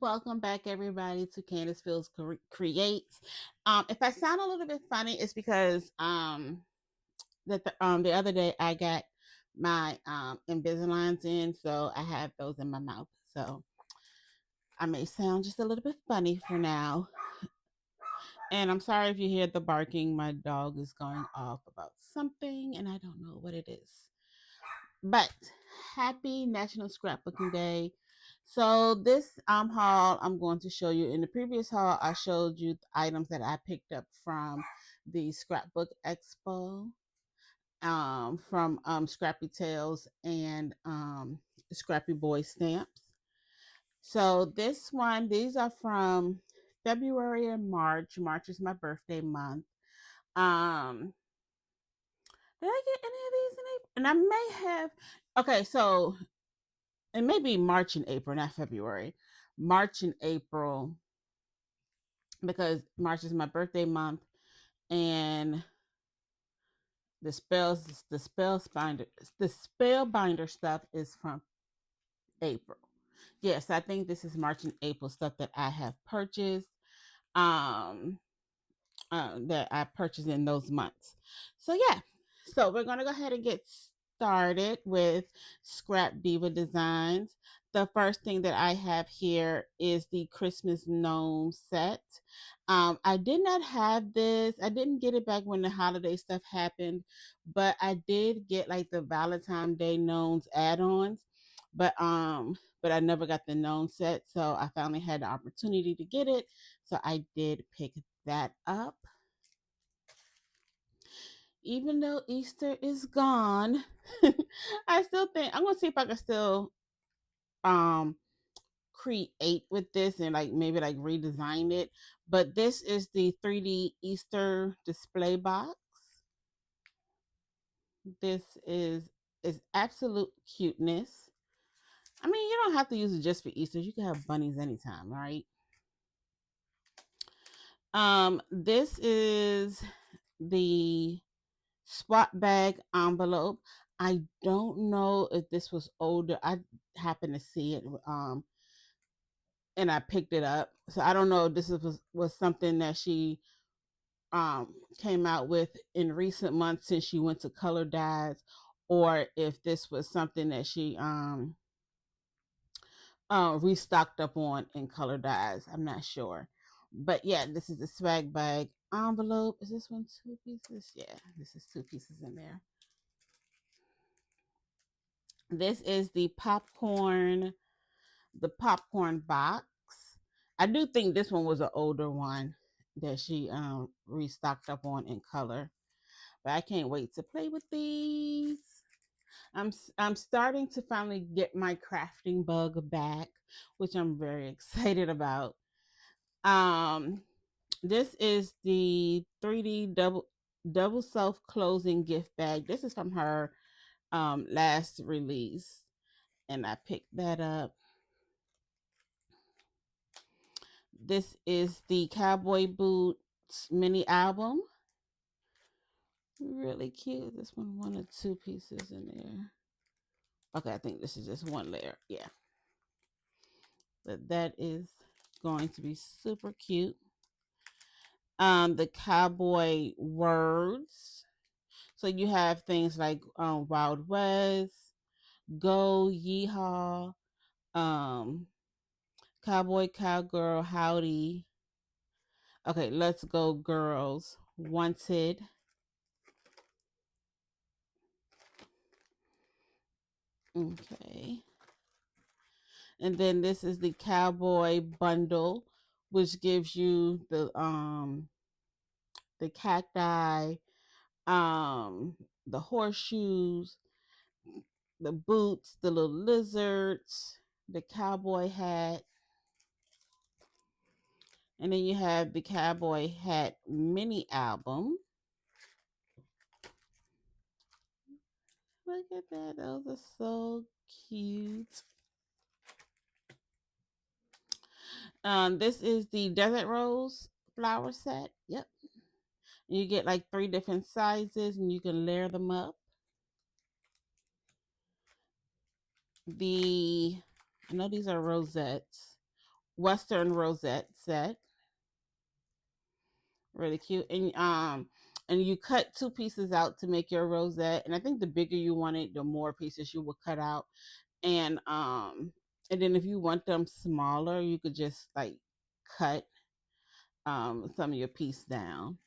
Welcome back, everybody, to Candace Fields Creates. If I sound a little bit funny, it's because the other day I got my Invisaligns in, so I have those in my mouth. So I may sound just a little bit funny for now. And I'm sorry if you hear the barking. My dog is going off about something, and I don't know what it is. But happy National Scrapbooking Day. So this haul I'm going to show you. In the previous haul, I showed you the items that I picked up from the Scrapbook Expo, from Scrappy Tales and Scrappy Boy stamps. So these are from February and March. March is my birthday month. Um, did I get any of these in April? And I may have. Okay, so it may be March and April, not February. March and April, because March is my birthday month, and the spellbinder stuff is from April. Yes, I think this is March and April stuff that I have purchased. Um, that I purchased in those months. So yeah, so we're gonna go ahead and get started with Scrapdiva designs. The first thing that I have here is the Christmas gnome set. I did not have this. I didn't get it back when the holiday stuff happened, but I did get like the Valentine Day gnomes add-ons. But I never got the gnome set, so I finally had the opportunity to get it. So I did pick that up. Even though Easter is gone, I still think I'm gonna see if I can still um create with this and like maybe like redesign it. But this is the 3D Easter display box. This is absolute cuteness. I mean, you don't have to use it just for Easter. You can have bunnies anytime, right? This is the swap bag envelope. I don't know if this was older. I happened to see it and I picked it up. So I don't know if was something that she came out with in recent months since she went to color dyes, or if this was something that she restocked up on in color dyes. I'm not sure. But yeah, this is the swag bag envelope. Is this one two pieces? Yeah, this is two pieces in there. This is the popcorn box. I do think this one was an older one that she restocked up on in color. But I can't wait to play with these. I'm starting to finally get my crafting bug back, which I'm very excited about. Um this is the 3D double self closing gift bag. This is from her last release, and I picked that up. This is the Cowboy Boots mini album. Really cute. This one or two pieces in there. Okay, I think this is just one layer. Yeah. But that is going to be super cute. The cowboy words. So you have things like Wild West, Go, Yeehaw, um, Cowboy, Cowgirl, Howdy. Okay, Let's Go Girls, Wanted. Okay. And then this is the cowboy bundle, which gives you the cacti, the horseshoes, the boots, the little lizards, the cowboy hat, and then you have the cowboy hat mini album. Look at that. Those are so cute. This is the Desert Rose flower set. Yep. You get like 3 different sizes and you can layer them up. I know these are rosettes Western rosette set. Really cute. And you cut 2 pieces out to make your rosette. And I think the bigger you want it, the more pieces you will cut out. And then if you want them smaller, you could just like cut some of your piece down.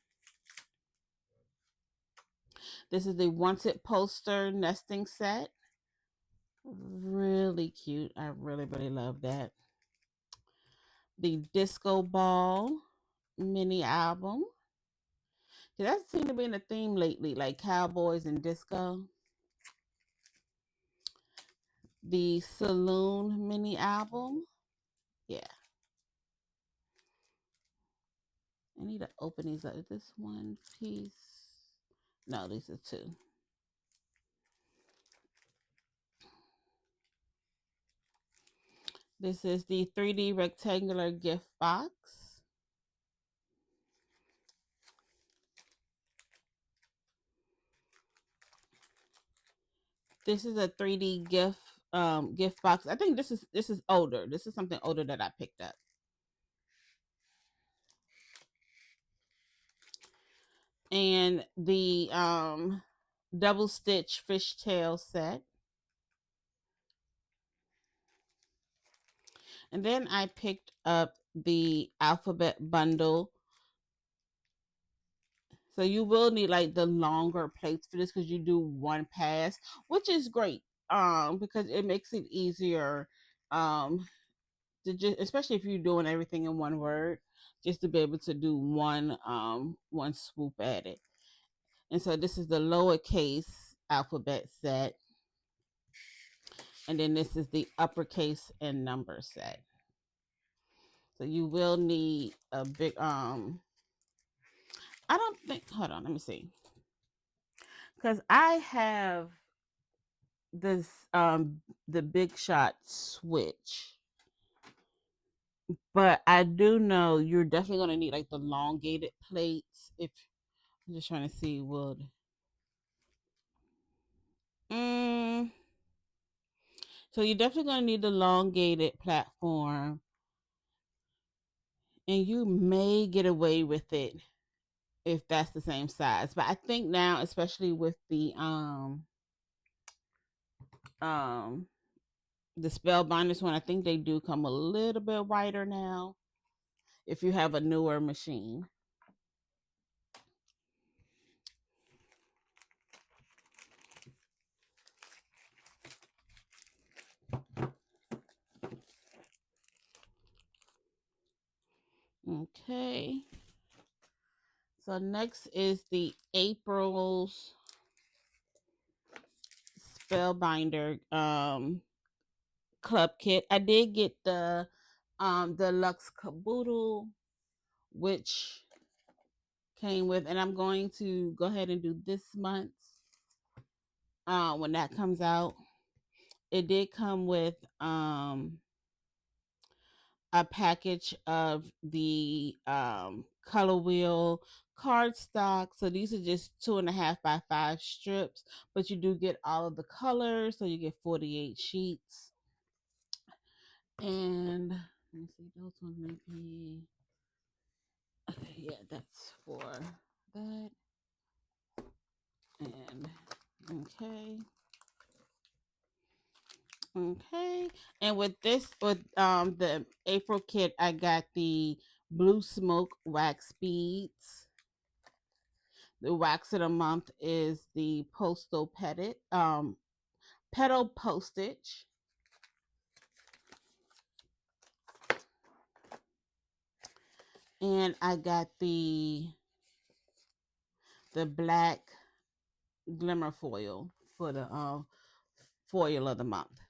This is the Wanted Poster nesting set. Really cute. I really, really love that. The Disco Ball mini album. That seems to be in a theme lately, like cowboys and disco. The Saloon mini album. Yeah. I need to open these up. Is this one piece? No, these are 2. This is the 3D rectangular gift box. This is a 3D gift box. I think this is older. This is something older that I picked up. And the double stitch fishtail set. And then I picked up the alphabet bundle. So you will need like the longer plates for this because you do one pass, which is great. Because it makes it easier to just, especially if you're doing everything in one word, just to be able to do one swoop at it. And so this is the lowercase alphabet set. And then this is the uppercase and number set. So you will need a big I don't think, hold on, let me see. Because I have this the Big Shot switch. But I do know you're definitely gonna need like the elongated plates. If I'm just trying to see would so you're definitely gonna need the elongated platform. And you may get away with it if that's the same size. But I think now, especially with the Spellbinders one, I think they do come a little bit wider now if you have a newer machine. Okay. So next is the April's Spellbinder club kit. I did get the deluxe caboodle, which came with, and I'm going to go ahead and do this month when that comes out. It did come with a package of the color wheel cardstock. So these are just 2.5 by 5 strips, but you do get all of the colors. So you get 48 sheets. And let me see, those ones may be, okay, yeah, that's for that. And okay. And with the April kit, I got the Blue Smoke wax beads. The wax of the month is the petal postage. And I got the black glimmer foil for the foil of the month.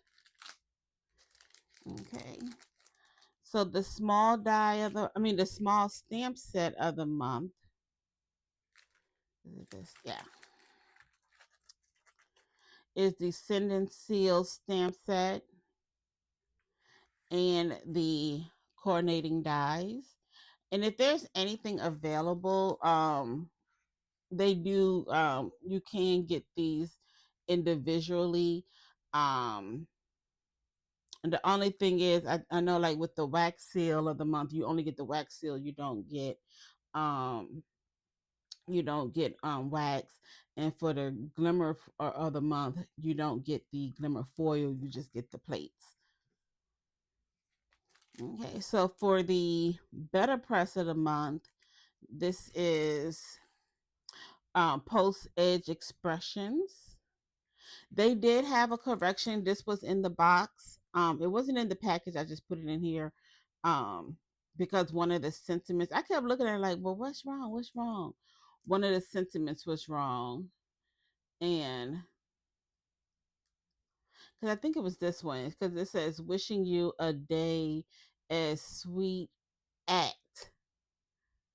Okay. So the small the small stamp set of the month. Is it this? Yeah. Is the Send and Seal stamp set and the coordinating dies. And if there's anything available, they do you can get these individually. And the only thing is, I know like with the wax seal of the month, you only get the wax seal. Um you don't get wax, and for the glimmer of the month, you don't get the glimmer foil. You just get the plates. Okay, so for the better press of the month, this is Post Edge Expressions. They did have a correction. This was in the box. It wasn't in the package. I just put it in here. Um, because one of the sentiments, I kept looking at it like, well, what's wrong? What's wrong? One of the sentiments was wrong. And because I think it was this one, because it says, wishing you a day as sweet at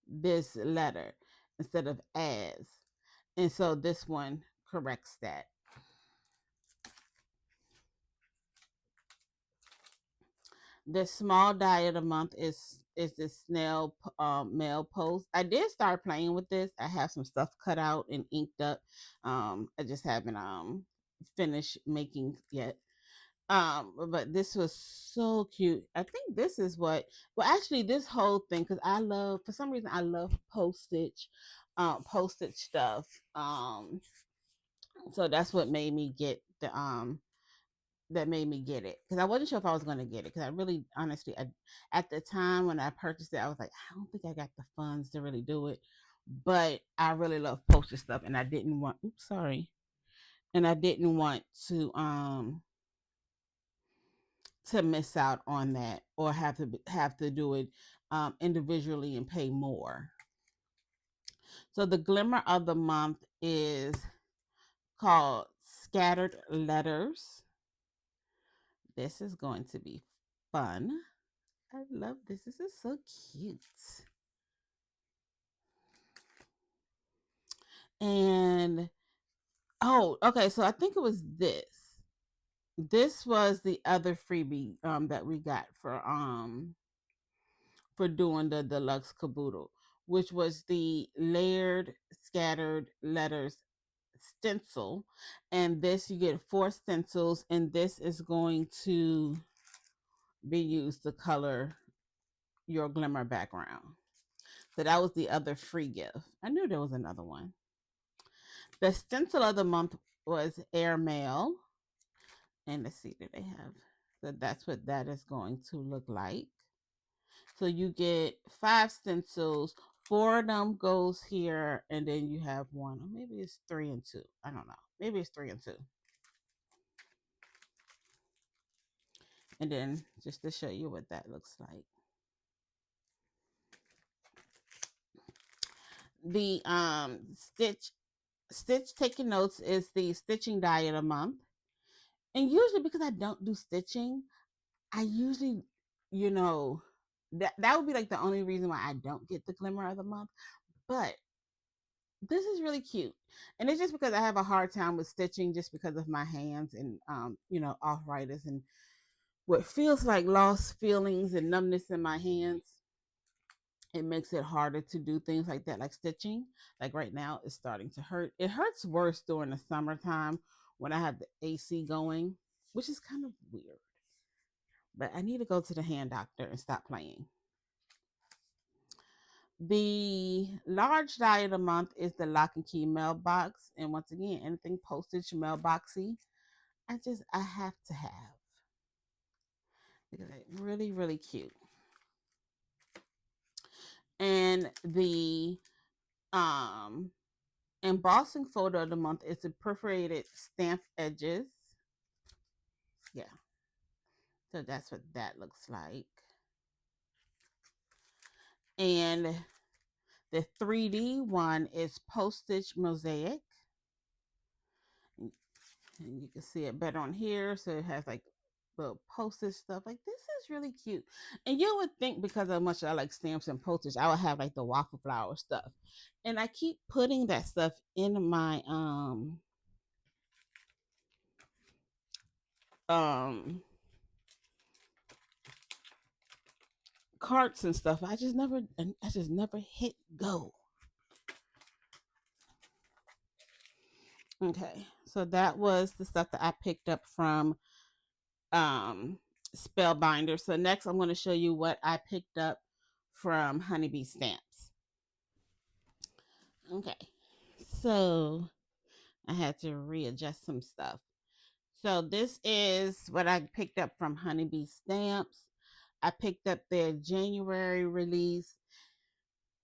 this letter instead of as. And so this one corrects that. The small die of the month is the snail mail post. I did start playing with this. I have some stuff cut out and inked up. I just haven't finished making yet. But this was so cute. I think this is what, well, actually this whole thing, because I love, for some reason I love postage stuff. So that's what made me get the that made me get it, because I wasn't sure if I was going to get it, because I really honestly at the time when I purchased it, I was like, I don't think I got the funds to really do it. But I really love postage stuff, and I didn't want, oops, sorry, and I didn't want to miss out on that, or have to do it individually and pay more. So the glimmer of the month is called Scattered Letters. This is going to be fun. I love this. This is so cute. And oh, okay. So I think it was this. This was the other freebie that we got for doing the deluxe caboodle, which was the layered scattered letters stencil. And this, you get 4 stencils, and this is going to be used to color your glimmer background. So that was the other free gift. I knew there was another one. The stencil of the month was airmail. And let's see, do they have? So that's what that is going to look like. So you get 5 stencils. 4 of them goes here, and then you have one. Or maybe it's 3 and 2. I don't know. Maybe it's 3 and 2. And then just to show you what that looks like. The Stitch Taking Notes is the stitching die of the month. And usually, because I don't do stitching, I usually, you know, that would be like the only reason why I don't get the glimmer of the month. But this is really cute, and it's just because I have a hard time with stitching, just because of my hands and arthritis and what feels like lost feelings and numbness in my hands. It makes it harder to do things like that, like stitching. Like right now, it's starting to hurt. It hurts worse during the summertime when I have the AC going, which is kind of weird. But I need to go to the hand doctor and stop playing. The large die of the month is the lock and key mailbox. And once again, anything postage mailboxy, I have to have, because it's really, really cute. And the embossing photo of the month is the perforated stamped edges. Yeah. So that's what that looks like. And the 3D one is postage mosaic. And you can see it better on here. So it has like little postage stuff. Like, this is really cute. And you would think, because of how much I like stamps and postage, I would have like the waffle flower stuff. And I keep putting that stuff in my carts and stuff. I just never hit go. Okay, so that was the stuff that I picked up from Spellbinders. So next I'm going to show you what I picked up from HoneyBee Stamps. Okay, so I had to readjust some stuff. So this is what I picked up from HoneyBee Stamps. I picked up their January release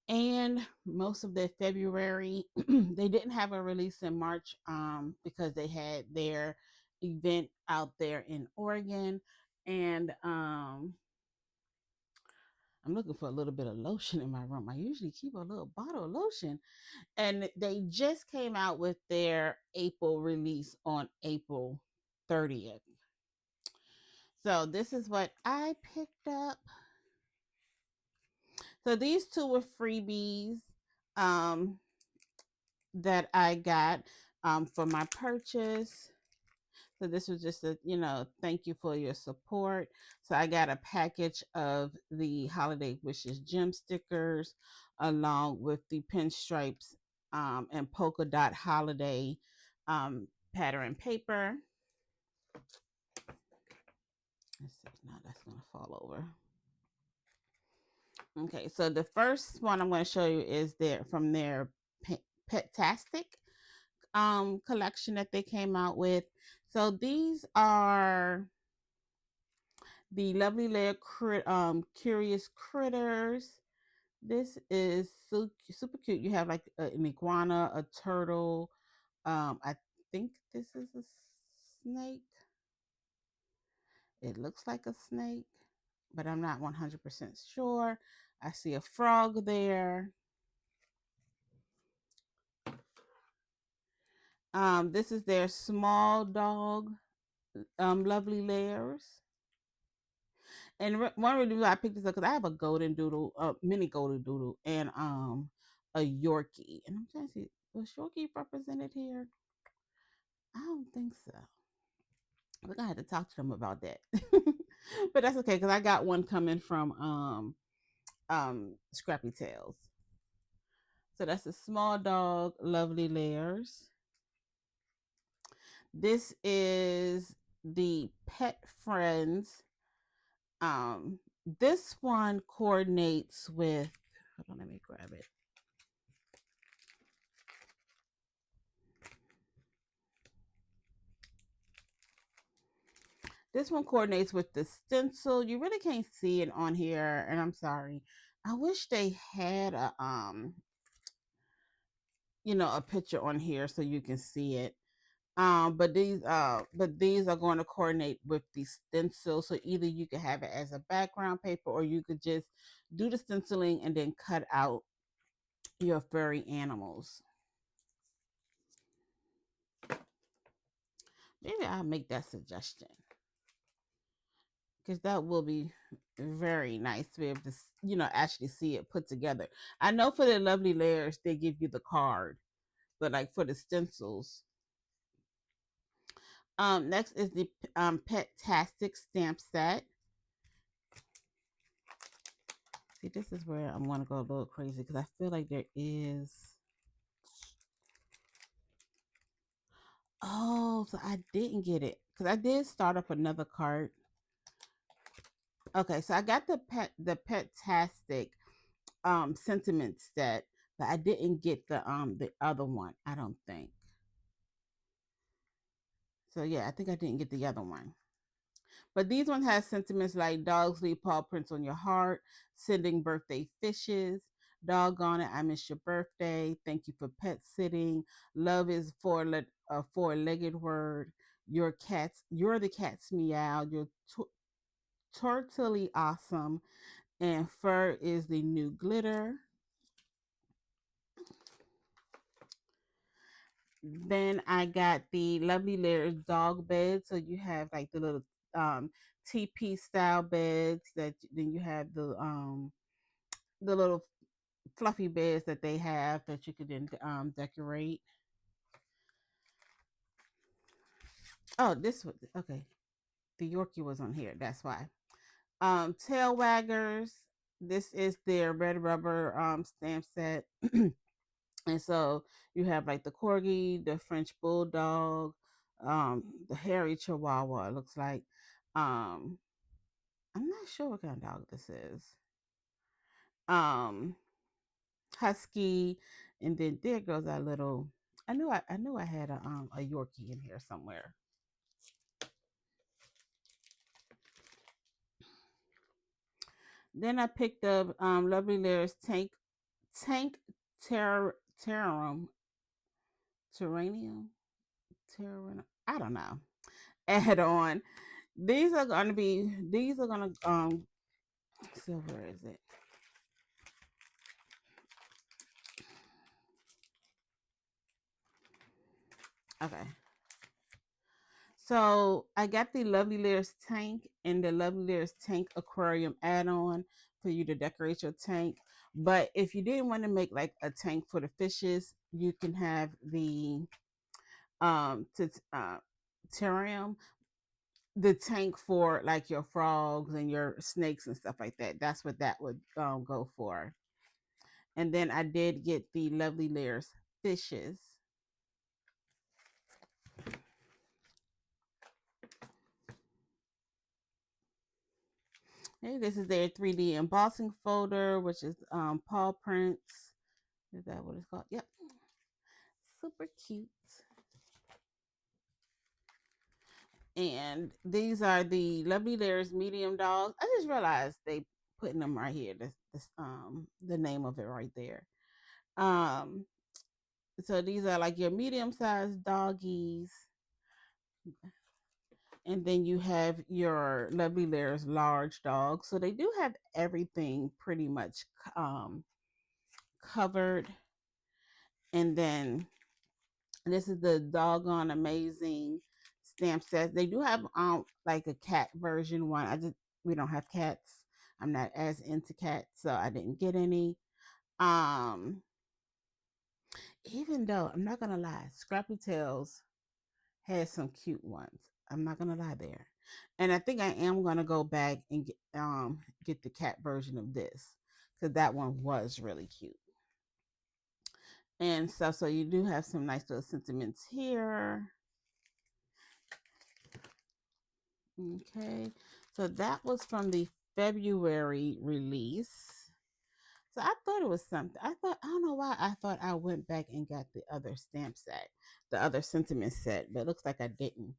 and most of their February. They didn't have a release in March because they had their event out there in Oregon. And I'm looking for a little bit of lotion in my room. I usually keep a little bottle of lotion. And they just came out with their April release on April 30th. So this is what I picked up. So these two were freebies that I got for my purchase. So this was just a, thank you for your support. So I got a package of the Holiday Wishes gem stickers along with the pinstripes and polka dot holiday pattern paper. Let's see, now that's going to fall over. Okay, so the first one I'm going to show you is from their Petastic collection that they came out with. So these are the Lovely Layer Curious Critters. This is super cute. You have like an iguana, a turtle. I think this is a snake. It looks like a snake, but I'm not 100% sure. I see a frog there. This is their small dog, Lovely Layers. And one reason I picked this up because I have a golden doodle, mini golden doodle, and a Yorkie. And I'm trying to see, was Yorkie represented here? I don't think so. We're gonna have to talk to them about that. But that's okay because I got one coming from Scrappy Tales. So that's a small dog, Lovely Layers. This is the Pet Friends. This one coordinates with, hold on, let me grab it. This one coordinates with the stencil. You really can't see it on here, and I'm sorry. I wish they had a picture on here so you can see it. But these are going to coordinate with the stencil. So either you could have it as a background paper, or you could just do the stenciling and then cut out your furry animals. Maybe I'll make that suggestion, because that will be very nice to be able to, actually see it put together. I know for the Lovely Layers, they give you the card, but like for the stencils. Next is the Petastic stamp set. See, this is where I'm going to go a little crazy because I feel like there is. Oh, so I didn't get it because I did start up another cart. Okay, so I got the Petastic sentiment set, but I didn't get the other one, I don't think. So yeah, I think I didn't get the other one. But these ones have sentiments like dogs leave paw prints on your heart, sending birthday fishes, doggone it, I miss your birthday, thank you for pet sitting, love is a four-legged word, you're the cat's meow, you're totally awesome, and fur is the new glitter. Then I got the Lovely Layers dog bed. So you have like the little TP style beds that then you have the little fluffy beds that they have that you could then decorate. Oh, this was okay. The Yorkie was on here. That's why. Tail waggers. This is their red rubber stamp set. And so you have like the corgi, the French bulldog, the hairy chihuahua, it looks like. I'm not sure what kind of dog this is. Um, Husky, and then there goes our little. I knew I had a Yorkie in here somewhere. Then I picked up Lovely Lair's Tank Terrarium Terranium Terrarium. I don't know. Add on. These are gonna so where is it? Okay. So I got the Lovely Layers tank and the Lovely Layers tank aquarium add-on for you to decorate your tank. But if you didn't want to make like a tank for the fishes, you can have the terrarium, the tank for like your frogs and your snakes and stuff like that. That's what that would go for. And then I did get the Lovely Layers fishes. Hey, this is their 3D embossing folder, which is paw prints. Is that what it's called? Yep. Super cute. And these are the Lovely Layers medium dogs. I just realized they putting them right here. This the name of it right there. Um so these are like your medium sized doggies. And then you have your Lovely Layers large dogs. So they do have everything pretty much covered. And then this is the doggone amazing stamp set. They do have like a cat version one. We don't have cats. I'm not as into cats, so I didn't get any. Um Even though I'm not gonna lie, Scrappy Tales has some cute ones. I'm not gonna lie there. And I think I am gonna go back and get the cat version of this because that one was really cute. And stuff. So you do have some nice little sentiments here. Okay, so that was from the February release. So I thought it was something. I don't know why I thought I went back and got the other stamp set, the other sentiment set, but it looks like I didn't.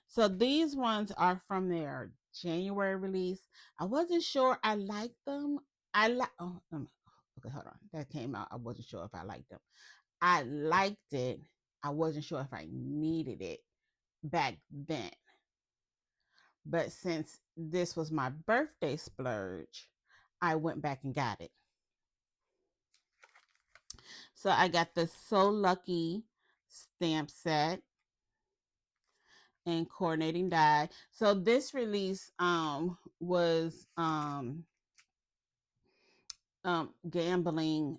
So these ones are from their January release. I wasn't sure I liked them. Okay, hold on. That came out. I wasn't sure if I liked them. I liked it. I wasn't sure if I needed it back then. But since this was my birthday splurge, I went back and got it. So I got the So Lucky stamp set and coordinating die. So this release was gambling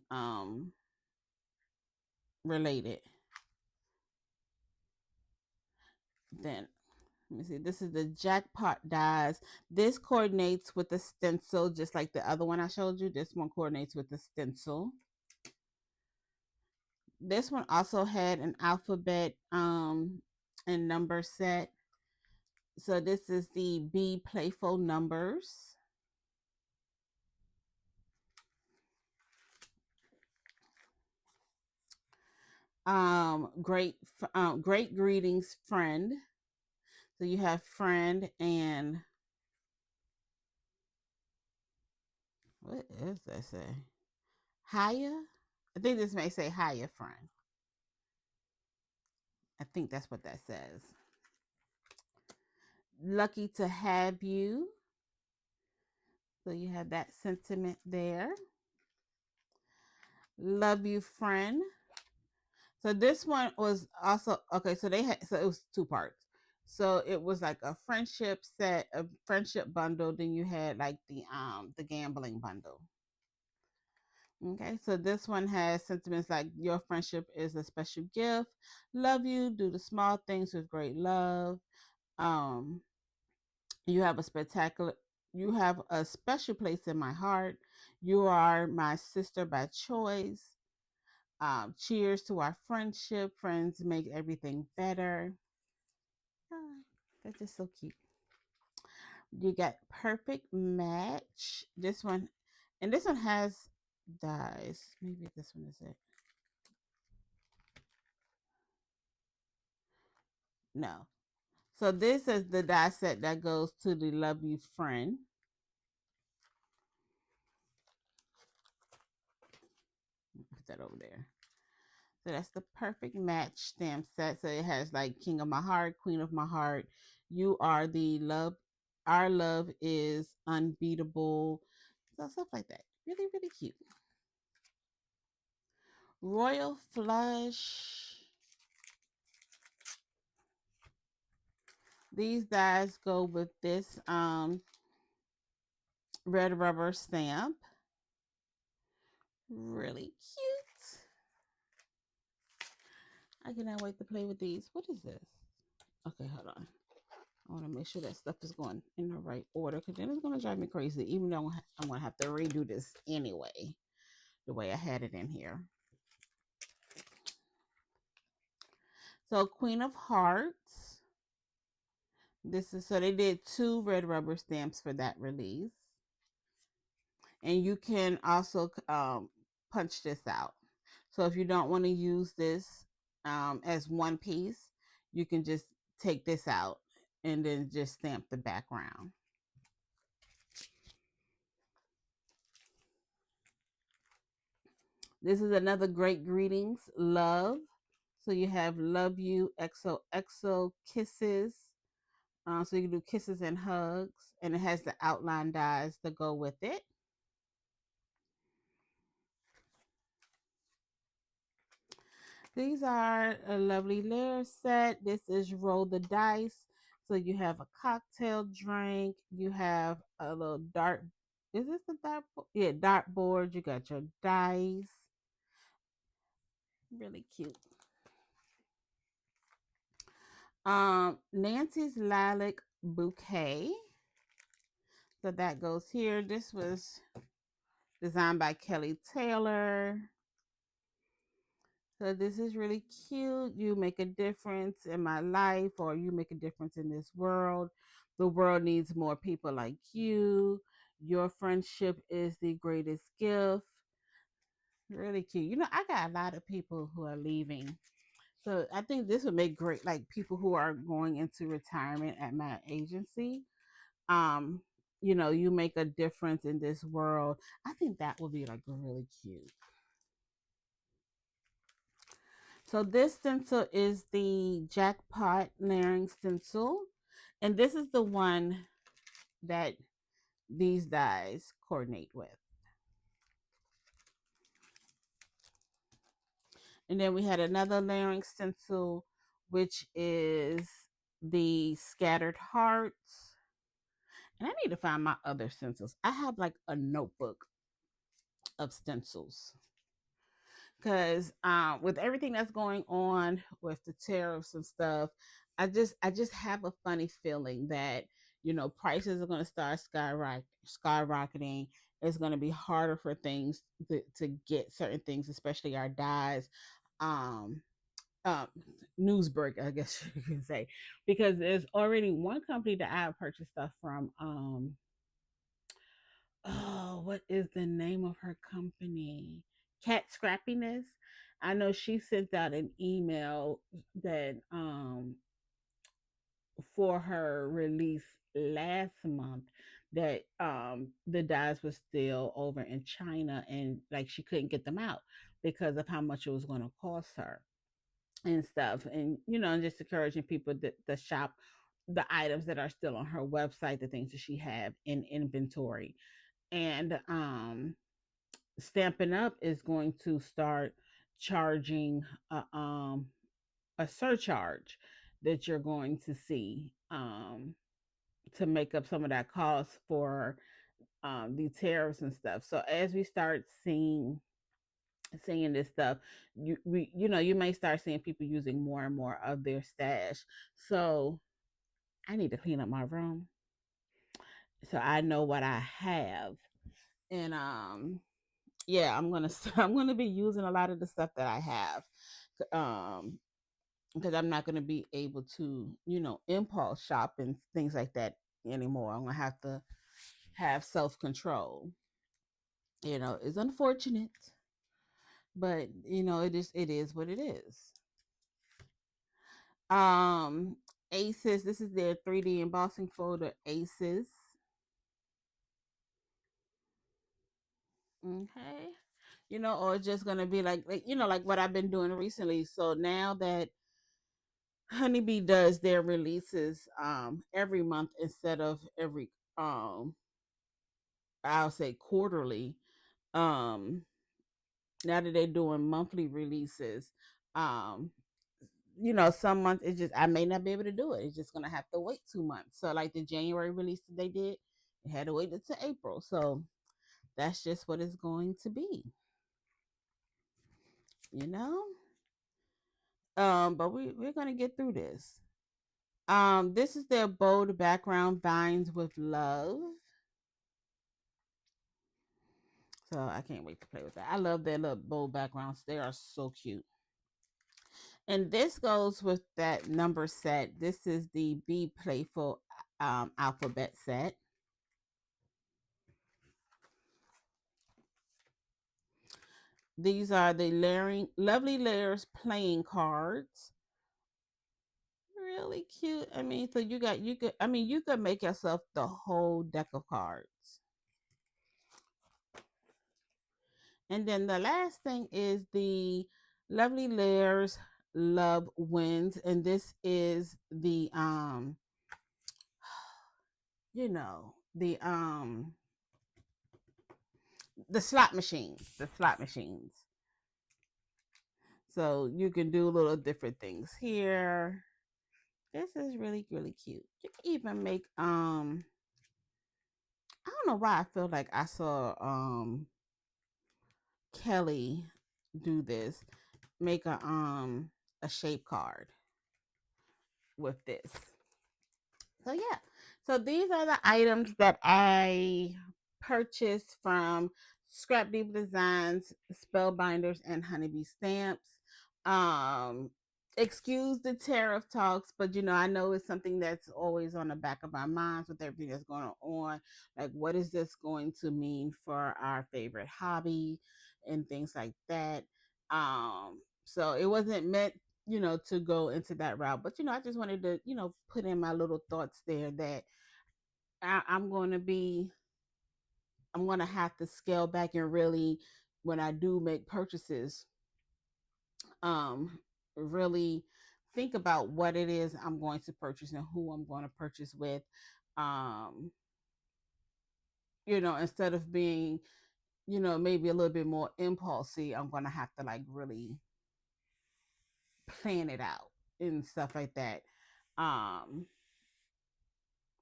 related. Then let me see. This is the jackpot dies. This coordinates with the stencil, just like the other one I showed you. This one coordinates with the stencil. This one also had an alphabet and number set. So this is the Be Playful Numbers. Great greetings, friend. So you have friend and what is that say? Hiya? I think this may say hiya, friend. I think that's what that says. Lucky to have you. So you have that sentiment there. Love you, friend. So this one was also okay. So it was two parts. So it was like a friendship set, a friendship bundle. Then you had like the gambling bundle. Okay, so this one has sentiments like your friendship is a special gift. Love you. Do the small things with great love. Um, you have a spectacular. You have a special place in my heart. You are my sister by choice. Cheers to our friendship. Friends make everything better. Ah, that's just so cute. You got perfect match. This one, and this one has dies. Maybe this one is it. No. So this is the die set that goes to the Love You Friend. Put that over there. So that's the perfect match stamp set. So it has like King of My Heart, Queen of My Heart. You are the love. Our love is unbeatable. So stuff like that. Really, really cute. Royal Flush. These dies go with this red rubber stamp. Really cute. I cannot wait to play with these. What is this? Okay, hold on. I want to make sure that stuff is going in the right order because then it's going to drive me crazy, even though I'm going to have to redo this anyway, the way I had it in here. So Queen of Hearts. This is, so they did 2 red rubber stamps for that release. And you can also punch this out. So if you don't want to use this as one piece, you can just take this out and then just stamp the background. This is another great greetings, love. So you have love you, XOXO, kisses. So you can do kisses and hugs, and it has the outline dies to go with it. These are a lovely layer set. This is roll the dice. So you have a cocktail drink. You have a little dart. Is this the dart? Yeah, dart board. You got your dice. Really cute. Nancy's Lilac Bouquet. So that goes here. This was designed by Kelly Taylor. So this is really cute. You make a difference in my life, or you make a difference in this world. The world needs more people like you. Your friendship is the greatest gift. Really cute. You know, I got a lot of people who are leaving. So I think this would make great, like, people who are going into retirement at my agency. Um, you know, you make a difference in this world. I think that would be like really cute. So this stencil is the Jackpot layering stencil. And this is the one that these dies coordinate with. And then we had another layering stencil, which is the Scattered Hearts. And I need to find my other stencils. I have like a notebook of stencils. Because with everything that's going on with the tariffs and stuff, I just have a funny feeling that, you know, prices are going to start skyrocketing. It's going to be harder for things to get certain things, especially our dyes. Um, um, Newsbreak, I guess you can say, because there's already one company that I have purchased stuff from. Oh, what is the name of her company? Cat Scrappiness. I know she sent out an email that for her release last month that the dyes were still over in China, and like she couldn't get them out because of how much it was going to cost her and stuff. And you know, just encouraging people to shop the items that are still on her website, the things that she have in inventory. And Stampin' Up is going to start charging a surcharge that you're going to see to make up some of that cost for the tariffs and stuff. So as we start seeing this stuff, you know, you may start seeing people using more and more of their stash. So I need to clean up my room so I know what I have. And yeah, I'm gonna be using a lot of the stuff that I have. Um because I'm not going to be able to, you know, impulse shop and things like that, anymore. I'm gonna have to have self-control. It's unfortunate, but it is what it is. Um, Aces. This is their 3D embossing folder. Aces. Okay. Or it's just gonna be like what I've been doing recently. So now that HoneyBee does their releases every month instead of every I'll say quarterly. Um Now that they're doing monthly releases, um some months it's just I may not be able to do it. It's just gonna have to wait 2 months. So like the January release that they did, it had to wait until April. So that's just what it's going to be. You know? But we're gonna get through this. This is their bold background vines with love. So I can't wait to play with that. I love their little bold backgrounds. They are so cute. And this goes with that number set. This is the Be Playful alphabet set. These are the lovely layers playing cards. Really cute. I mean, so you could make yourself the whole deck of cards. And then the last thing is the lovely layers love wins, and this is you know the um the slot machines. So you can do little different things here. This is really, really cute. You can even make I don't know why I feel like I saw Kelly do this. Make a shape card with this. So yeah. So these are the items that I purchased from Scrapdiva Designs, Spellbinders, and HoneyBee Stamps. Um, Excuse the tariff talks, but I know it's something that's always on the back of our minds with everything that's going on. Like, what is this going to mean for our favorite hobby and things like that? So it wasn't meant to go into that route. But I just wanted to, put in my little thoughts there that I'm going to be, I'm going to have to scale back and really, when I do make purchases, um, really think about what it is I'm going to purchase and who I'm going to purchase with. Um, Instead of being, maybe a little bit more impulsive, I'm going to have to like really plan it out and stuff like that. Um,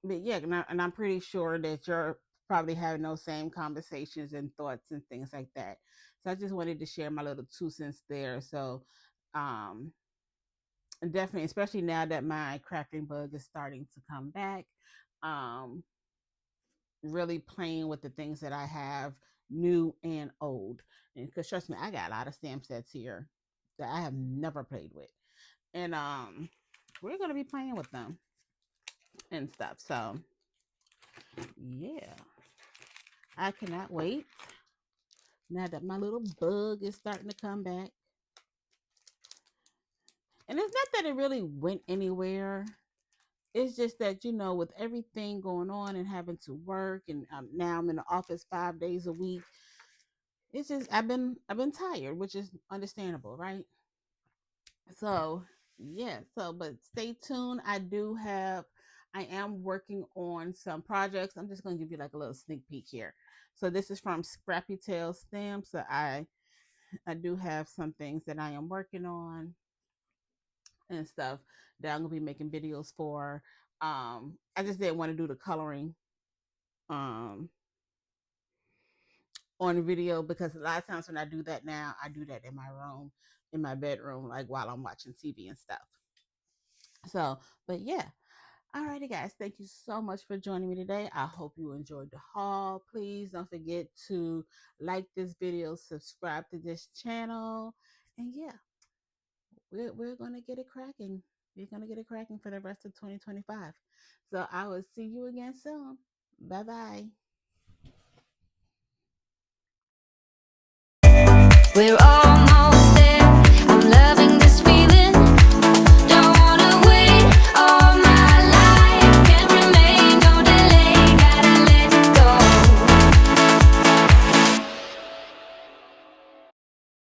but yeah, and I'm pretty sure that you're probably having those same conversations and thoughts and things like that. So I just wanted to share my little 2 cents there. So, um, definitely, especially now that my crafting bug is starting to come back, um, really playing with the things that I have, new and old. And because trust me, I got a lot of stamp sets here that I have never played with, and we're gonna be playing with them and stuff. So yeah, I cannot wait. Now that my little bug is starting to come back. And it's not that it really went anywhere. It's just that, with everything going on and having to work, and now I'm in the office 5 days a week. It's just I've been tired, which is understandable, right? So yeah. So but stay tuned. I am working on some projects. I'm just gonna give you like a little sneak peek here. So this is from Scrappy Tail Stamps. So I do have some things that I am working on and stuff that I'm gonna be making videos for. I just didn't want to do the coloring um on video because a lot of times when I do that now, I do that in my room, in my bedroom, like while I'm watching TV and stuff. So, but yeah. Alrighty, guys. Thank you so much for joining me today. I hope you enjoyed the haul. Please don't forget to like this video, subscribe to this channel, and yeah, we're gonna get it cracking. We're gonna get it cracking for the rest of 2025. So I will see you again soon. Bye bye. We're